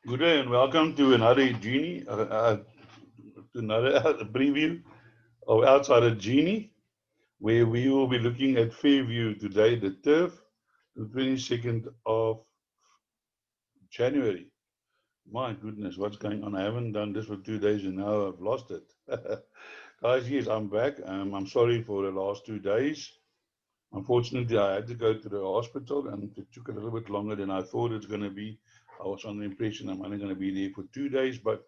Good day and welcome to another Genie, to another preview of Outsider Genie, where we will be looking at Fairview today, the turf, the 22nd of January. My goodness, what's going on? I haven't done this for 2 days and now I've lost it. Guys, yes, I'm back. I'm sorry for the last 2 days. Unfortunately, I had to go to the hospital and it took a little bit longer than I thought it's going to be. I was under the impression I'm only going to be there for 2 days, but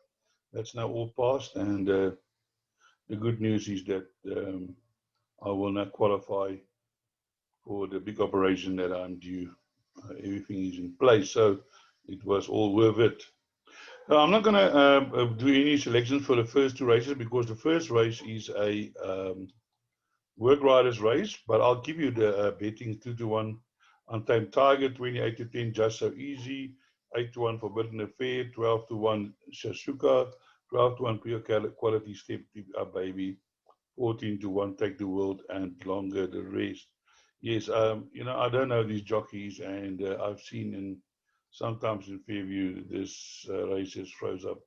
that's now all passed. And the good news is that I will not qualify for the big operation that I'm due. Everything is in place, so it was all worth it. I'm not going to do any selections for the first two races because the first race is a work riders race, but I'll give you the betting 2-1 on time target, 28-10, just so easy, 8-1 Forbidden Affair, 12-1 Shashuka, 12-1 Pure Quality Step Up Baby, 14-1 Take the World, and longer the rest. Yes, I don't know these jockeys, and I've seen in sometimes in Fairview this races froze up,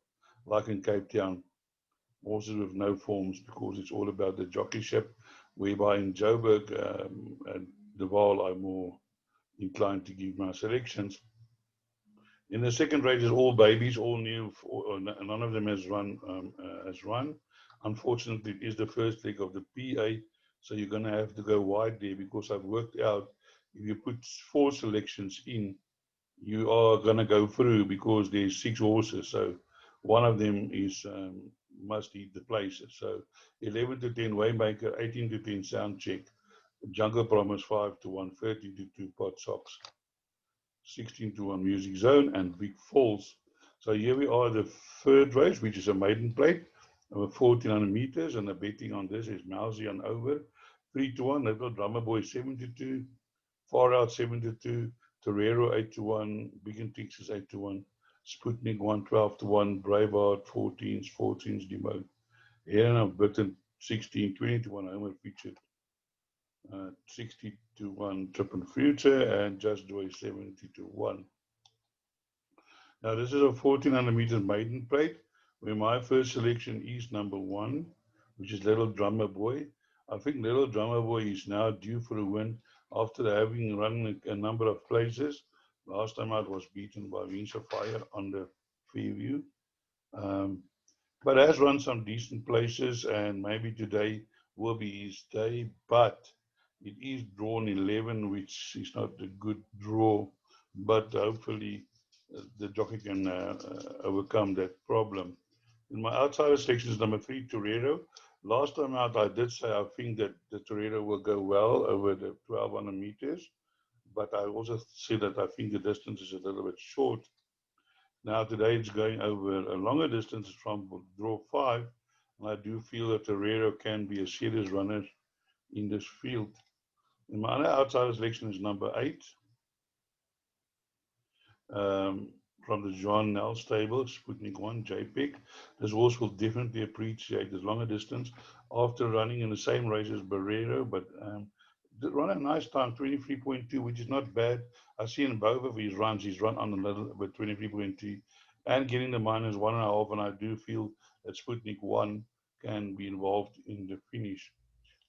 like in Cape Town, horses with no forms because it's all about the jockeyship. Whereby in Joburg and the Val, I'm more inclined to give my selections. In the second race, is all babies, all new. None of them has run. Unfortunately, it is the first leg of the PA, so you're going to have to go wide there because I've worked out if you put four selections in, you are going to go through because there's six horses. So one of them is must eat the places. So 11-10 Waymaker, 18-10 Soundcheck, Jungle Promise 5-1, 13-2 Pot Socks, 16-1 Music Zone, and Big Falls. So here we are, the third race, which is a maiden plate over 1400 meters, and the betting on this is Mousy on over 3-1, Little Drummer Boy 7-2, Far Out 7-2, Torero 8-1, Big and Texas 8-1, Sputnik 1 12-1, Braveheart 14s Demo, Helena Button 16 20-1, Homer featured 60-1 Triple Future, and Just Joy 70-1. Now this is a 1400 meters maiden plate, where my first selection is number one, which is Little Drummer Boy. I think Little Drummer Boy is now due for a win after having run a number of places. Last time out was beaten by Wings of Fire on the Fairview. Um, but has run some decent places, and maybe today will be his day. But it is drawn 11, which is not a good draw. But hopefully, the jockey can overcome that problem. In my outsider selection is number three, Torero. Last time out, I did say I think that the Torero will go well over the 1200 meters, but I also said that I think the distance is a little bit short. Now today it's going over a longer distance from draw five, and I do feel that Torero can be a serious runner in this field. And my other outsider selection is number eight, um, from the John Nell stable, Sputnik 1, JPEG. This horse will definitely appreciate this longer distance after running in the same race as Barrero, but did run a nice time, 23.2, which is not bad. I've seen both of his runs, he's run on a little bit 23.2 and getting the minus 1.5, and I do feel that Sputnik 1 can be involved in the finish.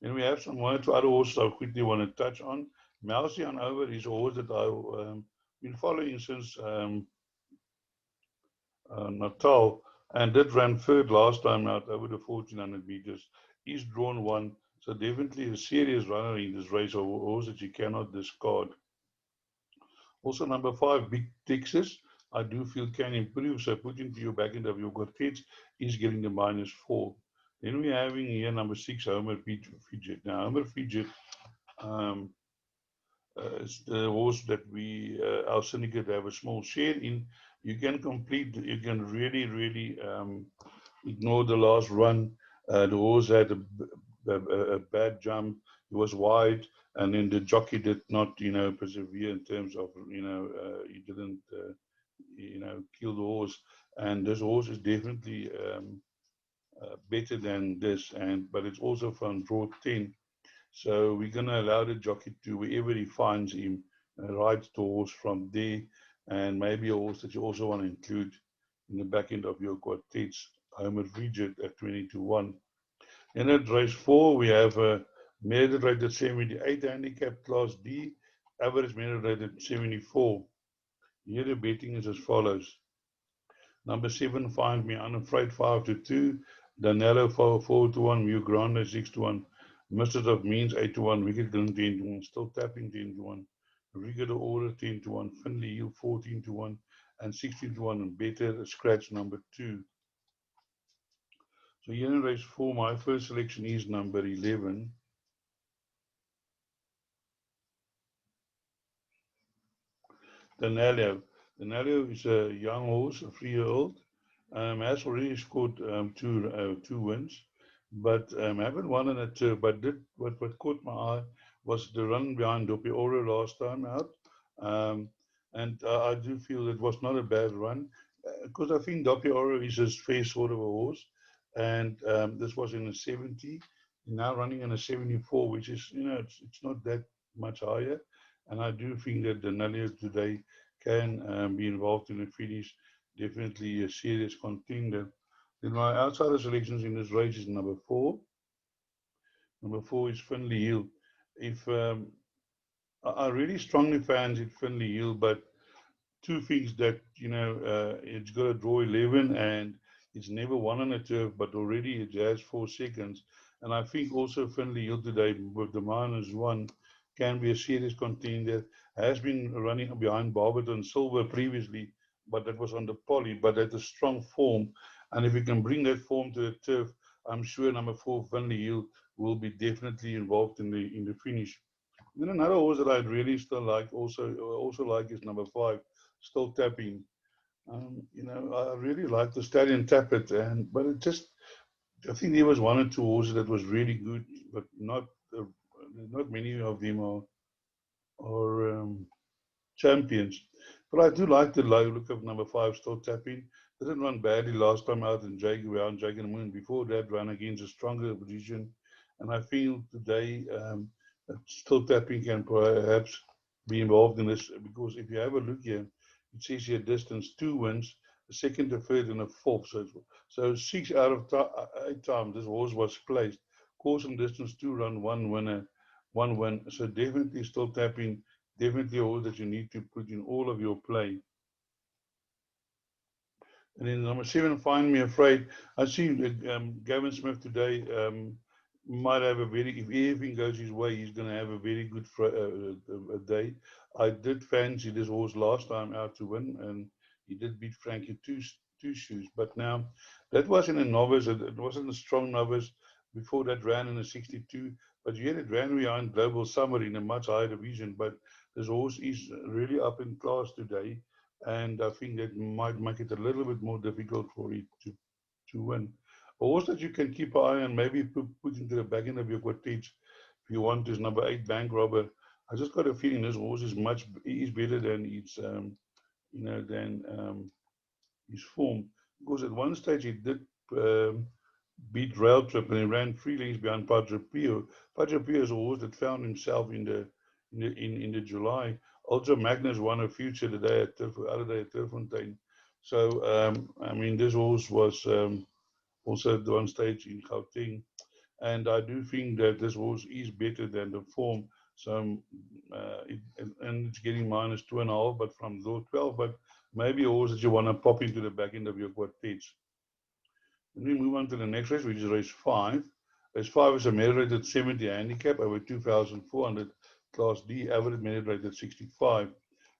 Then we have some one or two other horses I quickly want to touch on. Mousy on over is a horse that I've been following since Natal and did run third last time out over the 1400 meters. He's drawn one, so definitely a serious runner in this race, a horse that you cannot discard. Also, number five, Big Texas, I do feel can improve, so putting you back into your quartets is getting the -4. Then we're having here number six, Homer Fidget. Now, Homer Fidget um, is the horse that our syndicate have a small share in. You can really, really ignore the last run. The horse had a bad jump. He was wide, and then the jockey did not, persevere in terms of, he didn't, kill the horse. And this horse is definitely better than this, but it's also from draw 10. So we're going to allow the jockey to, wherever he finds him, ride the horse from there, and maybe a horse that you also want to include in the back end of your quartets. Homer Fidget at 20-1. In at race 4, we have a merit rated 78 handicap class D, average merit rated 74. Here the betting is as follows. Number 7, Find Me Unafraid 5-2, Danilo 4-1, Mew Grande 6-1, Mistress of Means 8-1, Wicked Gun 10-1, Still Tapping 10-1, Regular Order 10-1, Finley Hill 14-1, and 16-1, and Better Scratch number 2. So here in race 4, my first selection is number 11. Danilo. Danilo is a young horse, a 3-year-old. Has already scored two wins, but haven't won on a turf. But what caught my eye was the run behind Dopioro last time out, and I do feel it was not a bad run because I think Dopioro is a fair sort of a horse, and this was in a 70, now running in a 74, which is it's not that much higher, and I do think that Danilo today can be involved in the finish. Definitely a serious contender. Then my outsider selections in this race is number 4. Number 4 is Finley Hill. If I really strongly fancy Finley Hill, but two things that it's got to draw 11 and it's never won on a turf, but already it has 4 seconds. And I think also Finley Hill today with the -1 can be a serious contender. Has been running behind Barberton Silver previously, but that was under Polly, but at a strong form. And if we can bring that form to the turf, I'm sure number 4 Finley Hill will be definitely involved in the finish. Then another horse that I'd really still like, also like, is number 5, Still Tapping. I really like the stallion Tap It, but it just, I think there was 1 or 2 horses that was really good, but not many of them are champions. But I do like the look of number 5, Still Tapping. Didn't run badly last time out in Jake and the Moon. Before that, ran against a stronger position. And I feel today that Still Tapping can perhaps be involved in this, because if you have a look here, it says here distance 2 wins, a second, a third, and a fourth. So 6 out of 8 times this horse was placed. Course and distance 2 run, 1 winner, 1 win. So definitely Still Tapping. Definitely a horse that you need to put in all of your play. And then number 7, Find Me Afraid. I see Gavin Smith today might have if everything goes his way, he's going to have a very good day. I did fancy this horse last time out to win, and he did beat Frankie two shoes. But now, that wasn't a novice, it wasn't a strong novice. Before that ran in a 62, but yet it ran behind Global Summer in a much higher division. But this horse is really up in class today, and I think that might make it a little bit more difficult for it to win. A horse that you can keep an eye on, maybe put into the back end of your quartets if you want, is number 8, Bank Robber. I just got a feeling this horse is better than its his form, because at one stage he did beat Rail Trip and he ran 3 lengths behind Padre Pio. Padre Pio is a horse that found himself in the July. Ultra Magnus won a future the other day at Turffontein. So I mean, this horse was also at one stage in Gauteng, and I do think that this horse is better than the form. So and it's getting -2.5, but from 12. But maybe a horse that you want to pop into the back end of your quartets. Then we move on to the next race, which is race 5. Race 5 is a merit rated 70 handicap over 2,400 class D, average merit rated 65.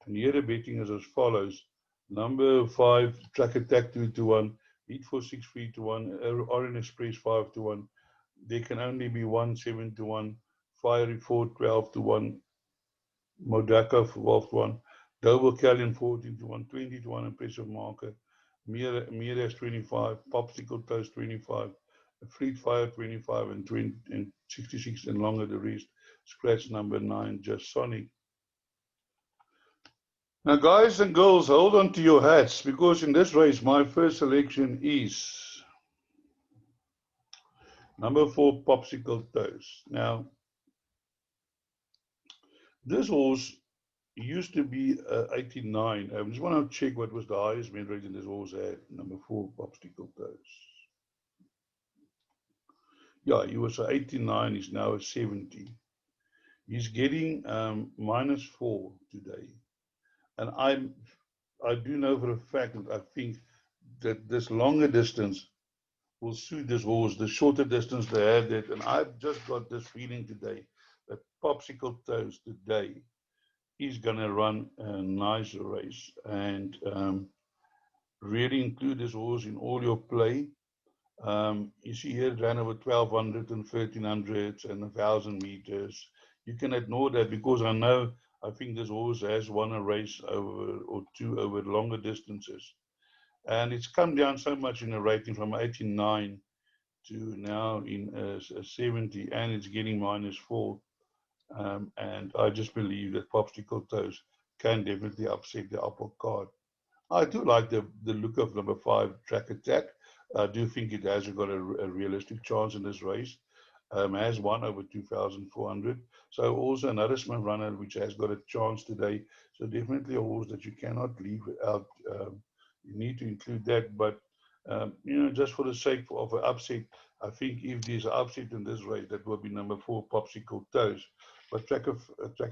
And here the betting is as follows. Number 5, Track Attack 2-1, Heat for 6 3-1, Orange Express 5-1. There can only be 1 7-1, Fiery 4 12-1, Modaka 12-1, Double Callion 14-1, 20-1, Impressive Marker, Miras 25, Popsicle Toast 25, Fleet Fire 25, and 66 and longer the rest. Scratch number 9, Just Sonic. Now, guys and girls, hold on to your hats, because in this race, my first selection is number 4, Popsicle Toast. Now, this horse It used to be 89. I just want to check what was the highest win rate in this horse at. Number 4, Popsicle Toes. Yeah, he was 89. He's now at 70. He's getting -4 today. And I do know for a fact that I think that this longer distance will suit this horse. The shorter distance they had it. And I've just got this feeling today that Popsicle Toes today is going to run a nice race. And really include this horse in all your play. You see here, it ran over 1200 and 1300 and 1000 meters. You can ignore that because I think this horse has won a race over or two over longer distances. And it's come down so much in the rating from 89 to now in 70, and it's getting -4. And I just believe that Popsicle Toes can definitely upset the upper card. I do like the look of number 5, Track Attack. I do think it has got a realistic chance in this race. Has won over 2,400. So also another Smith runner which has got a chance today. So definitely a horse that you cannot leave out. You need to include that. But, just for the sake of an upset, I think if there's an upset in this race, that will be number 4, Popsicle Toes. But Track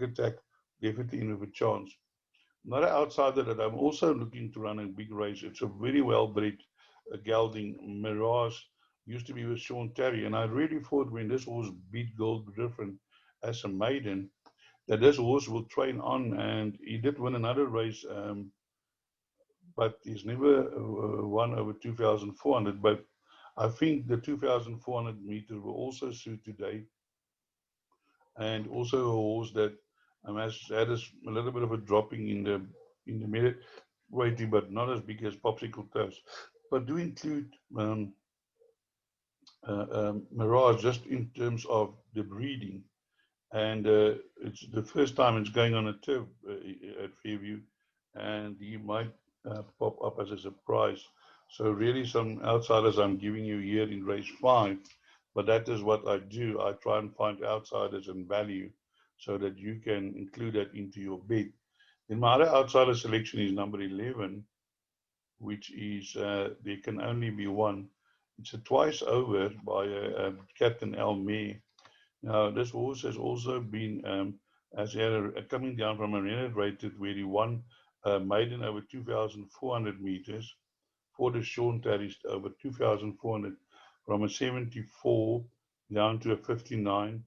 Attack definitely in with a chance. Another outsider that I'm also looking to run a big race. It's a very well-bred gelding. Mirage used to be with Sean Terry, and I really thought when this horse beat Gold Griffin as a maiden, that this horse will train on, and he did win another race, but he's never won over 2,400. But I think the 2,400 meters will also suit today, and also a horse that has had a little bit of a dropping in the merit weighting, but not as big as Popsicle Toes. But do include Mirage just in terms of the breeding. And it's the first time it's going on a turf at Fairview, and he might pop up as a surprise. So really some outsiders I'm giving you here in race 5, but that is what I do. I try and find outsiders and value so that you can include that into your bid. Then my other outsider selection is number 11, which is there can only be one. It's a twice over by Captain Elmere. Now, this horse has also been as coming down from a rented rated where he won maiden over 2,400 meters for the Sean Terry over 2,400 from a 74 down to a 59,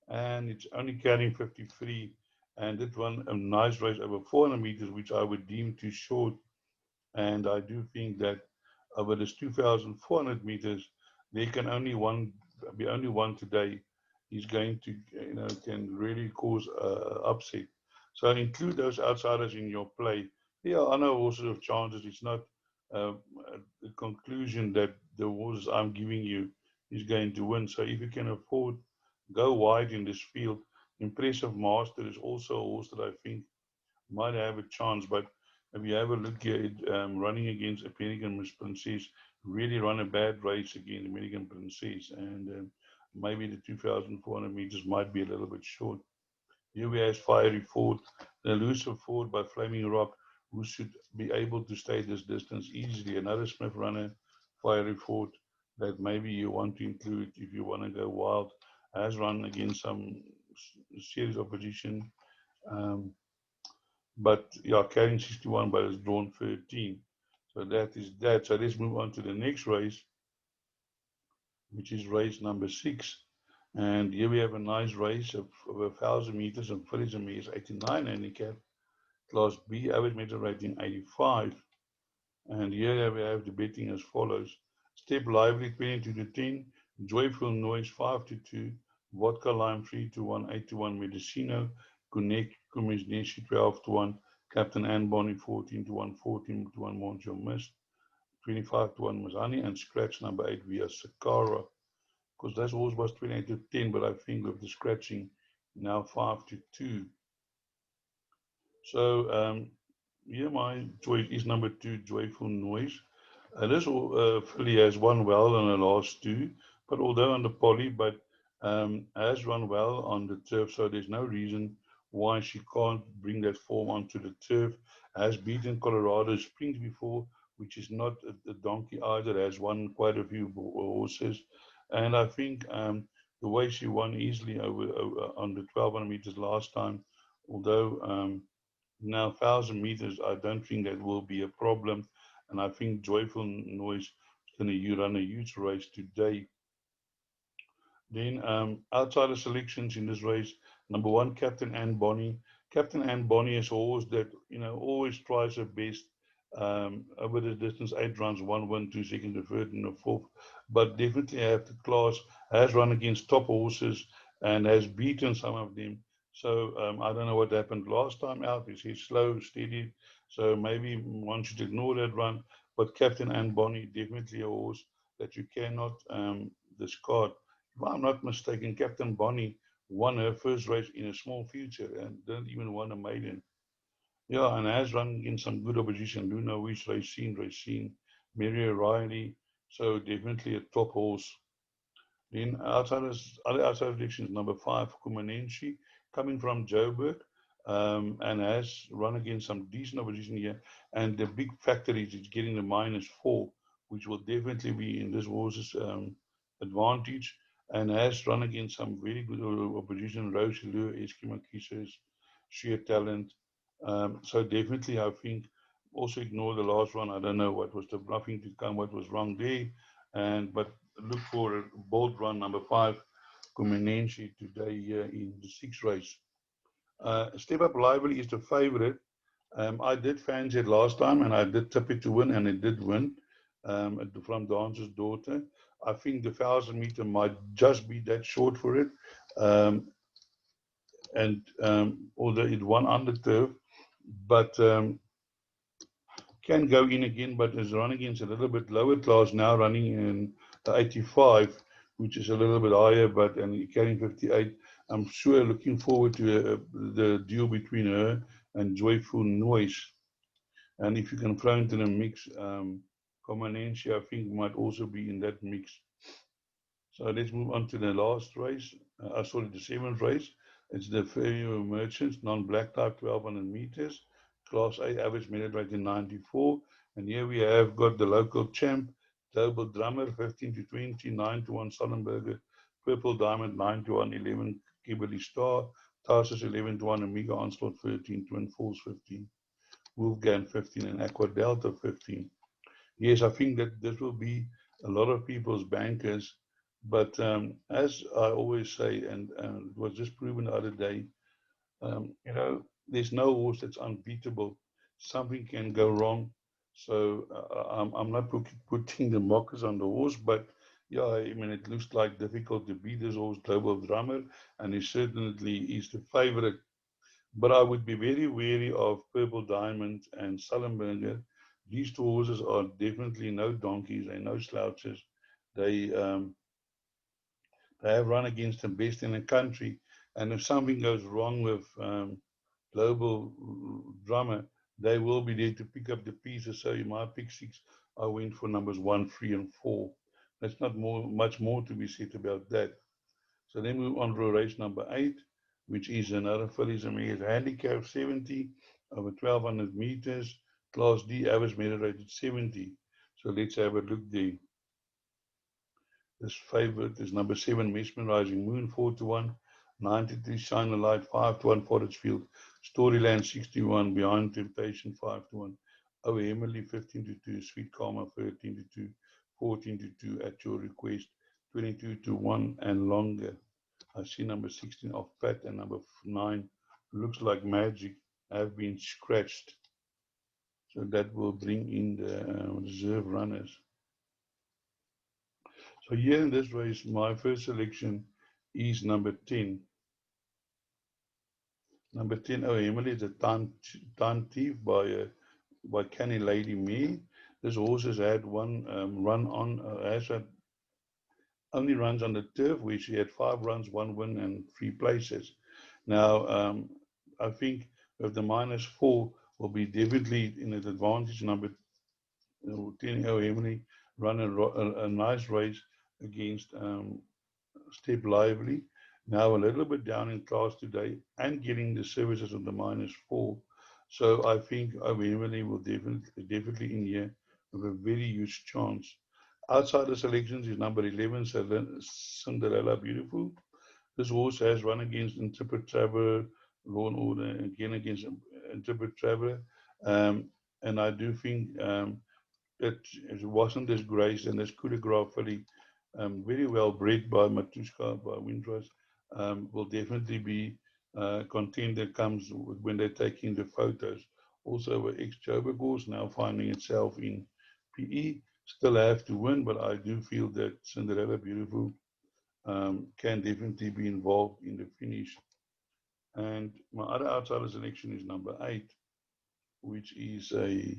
and it's only carrying 53, and it won a nice race over 400 meters, which I would deem too short. And I do think that over this 2,400 meters, there can be only one today. Is going to, can really cause upset. So include those outsiders in your play. Yeah, I know all sorts of chances. It's not the conclusion that the horse I'm giving you is going to win. So if you can afford, go wide in this field. Impressive Master is also a horse that I think might have a chance, but if you have a look here, running against American Miss Princess, really run a bad race against American Princess, and maybe the 2,400 meters might be a little bit short. Here we have Fiery Ford, the elusive Ford by Flaming Rock, who should be able to stay this distance easily. Another Smith runner, Fiery Ford, that maybe you want to include if you want to go wild, has run against some serious opposition. But yeah, carrying 61, but it's drawn 13. So that is that. So let's move on to the next race, which is race number 6. And here we have a nice race of 1,000 meters and 40 meters, 89 handicap. Class B, average meter rating 85. And here we have the betting as follows. Step Lively 22 to 10. Joyful Noise 5 to 2. Vodka Lime 3 to 1. 8 to 1. Medicino. Connect Kumisneshi 12 to 1. Captain Anne Bonny 14 to 1. 14 to 1. Montreal Mist. 25 to 1. Mazani. And scratch number 8 via Sakara. Because that always was 28 to 10, but I think with the scratching now 5 to 2. So here my choice is number 2, Joyful Noise. This filly has won well on the last 2, but although on the poly, but has run well on the turf, so there's no reason why she can't bring that form onto the turf. Has beaten Colorado Springs before, which is not a donkey either, has won quite a few horses. And I think the way she won easily over on the 1200 meters last time, although now 1000 meters, I don't think that will be a problem. And I think Joyful Noise is going to run a huge race today. Then outsider selections in this race, number one, Captain Anne Bonny. Captain Anne Bonny is a horse that always tries her best over the distance. 8 runs, 1 win, 2 seconds, a third, and a fourth. But definitely have the class. Has run against top horses and has beaten some of them. So I don't know what happened last time out. He's slow, steady. So maybe one should ignore that run. But Captain Anne Bonny, definitely a horse that you cannot discard. If I'm not mistaken, Captain Bonny won her first race in a small future and didn't even win a maiden. Yeah, and has run against some good opposition. Luna Wish, Racine, Mary O'Reilly. So definitely a top horse. Then other outside selections, number 5, Kumanenshi, coming from Joburg, and has run against some decent opposition here. And the big factor is it's getting the -4, which will definitely be in this horse's advantage, and has run against some very good opposition, Rochelle, Eskimo Kisses, sheer talent. So definitely, I think, also ignore the last one. I don't know what was the bluffing to come, what was wrong there, but look for a bold run, number 5, Kumanenshi, today here in the 6th race. Step Up Lively is the favorite. I did fancy it last time, and I did tip it to win, and it did win from Dancer's Daughter. I think the 1000 meter might just be that short for it. And although it won on the turf, but can go in again, but is running against a little bit lower class now, running in the 85, which is a little bit higher, but and carrying 58. I'm sure looking forward to the duel between her and Joyful Noise. And if you can throw into the mix, Comanensi, I think might also be in that mix. So let's move on to the last race. Sorry, the 7th race. It's the Fairview Merchants, non-black type, 1200 meters. Class A average merit rate in 94. And here we have got the local champ, Global Drummer, 15 to 20, 9 to 1 Sullenberger, Purple Diamond, 9 to 1, 11 Kimberly Star, Tarsus, 11 to 1, Amiga Onslaught, 13, Twin Falls, 15, Wolfgang, 15, and Aqua Delta, 15. Yes, I think that this will be a lot of people's bankers. But as I always say, and it was just proven the other day, there's no horse that's unbeatable. Something can go wrong. So I'm not putting the mockers on the horse, but yeah, I mean, it looks like difficult to beat this horse, Global Drummer, and he certainly is the favorite. But I would be very wary of Purple Diamond and Sullenberger. These two horses are definitely no donkeys. They're no slouches. They they have run against the best in the country. And if something goes wrong with Global Drummer, they will be there to pick up the pieces. So in my pick 6, I went for numbers 1, 3, and 4. There's not much more to be said about that. So then move on to race number 8, which is another fillies and mares handicap 70 over 1200 meters. Class D average merit rated 70. So let's have a look there. This favorite is number 7, Mesmerizing Moon, 4 to 1. 93, Shine a Light, 5 to 1. Forestfield, Storyland, 61. Behind Temptation, 5 to 1. Oh, Emily, 15 to 2. Sweet Karma, 13 to 2. 14 to 2. At Your Request, 22 to 1 and longer. I see number 16 off Pat and number 9, Looks Like Magic, have been scratched. So that will bring in the reserve runners. So here in this race, my first selection is number 10. Number 10, Oh Emily, is a Tantive by Canny Lady Me. This horse has had one run on, has had only runs on the turf, where she had 5 runs, 1 win, and 3 places. Now, I think with the -4 will be definitely in an advantage. Number 10, Oh Emily, run a nice race against Step Lively. Now a little bit down in class today and getting the services on the -4. So I think Wembley will definitely in here with a very huge chance. Outside the selections is number 11, Cinderella Beautiful. This horse has run against Intrepid Traveler, Law and Order, again against Intrepid Traveler. Um, and I do think it wasn't as Grace and as Coulograph filly, very well bred by Matushka, by Windrush, will definitely be contender comes when they're taking the photos. Also, ex-Joburg horse now finding itself in PE, still have to win, but I do feel that Cinderella Beautiful can definitely be involved in the finish. And my other outsider selection is number 8, which is a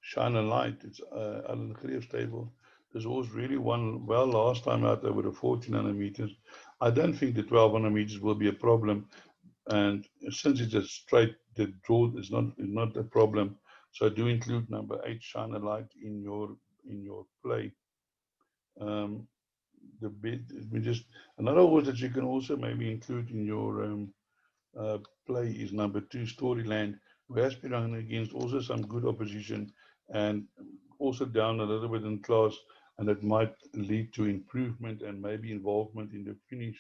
Shine a Light. It's Alan Greef's stable. This horse really won well last time out over the 1400 meters. I don't think the 1200 meters will be a problem. And since it's a straight, the draw is not a problem. So do include number 8, Shine a Light, in your play. Um, the bid, we just another horse that you can also maybe include in your uh, play is number 2, Storyland, who has been running against also some good opposition and also down a little bit in class, and it might lead to improvement and maybe involvement in the finish.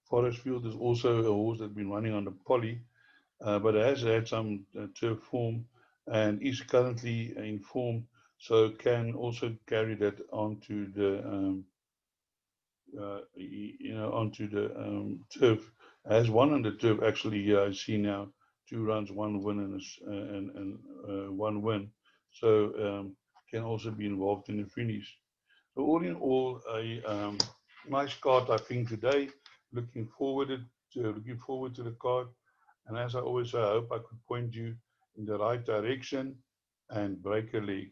Forest Field is also a horse that's been running on the poly, but has had some turf form and is currently in form, so can also carry that onto the onto the turf. Has one on the turf actually. Yeah, I see now 2 runs, 1 win, and 1 win. So can also be involved in the finish. So all in all, a nice card I think today. Looking forward to the card. And as I always say, I hope I could point you in the right direction and break a leg.